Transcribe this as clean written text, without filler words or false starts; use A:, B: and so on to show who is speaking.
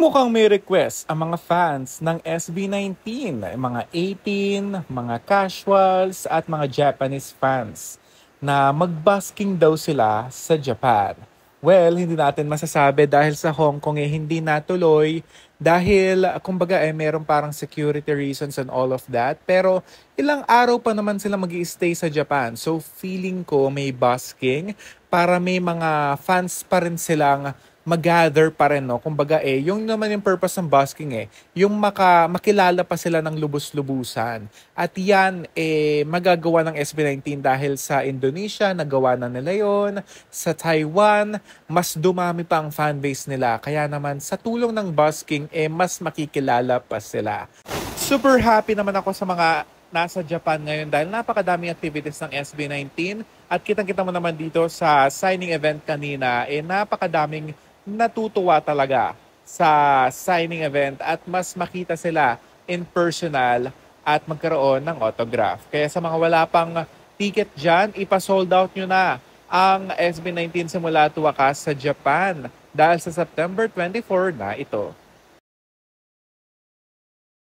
A: Mukhang may request ang mga fans ng SB19, mga 18, mga casuals at mga Japanese fans na magbasking daw sila sa Japan. Well, hindi natin masasabi dahil sa Hong Kong hindi natuloy dahil kumbaga meron parang security reasons and all of that. Pero ilang araw pa naman sila mag-i-stay sa Japan. So feeling ko may basking para may mga fans pa rin silang mag-gather pa rin, no? Kumbaga yung naman yung purpose ng basking yung makilala pa sila ng lubos-lubusan. At yan, magagawa ng SB19 dahil sa Indonesia, nagawa na nila yon. Sa Taiwan, mas dumami pa ang fanbase nila. Kaya naman, sa tulong ng basking, mas makikilala pa sila. Super happy naman ako sa mga nasa Japan ngayon dahil napakadaming activities ng SB19 at kitang-kita mo naman dito sa signing event kanina, napakadaming natutuwa talaga sa signing event at mas makita sila in personal at magkaroon ng autograph. Kaya sa mga wala pang ticket dyan, ipa-sold out nyo na ang SB19 simula at wakas sa Japan dahil sa September 24 na ito.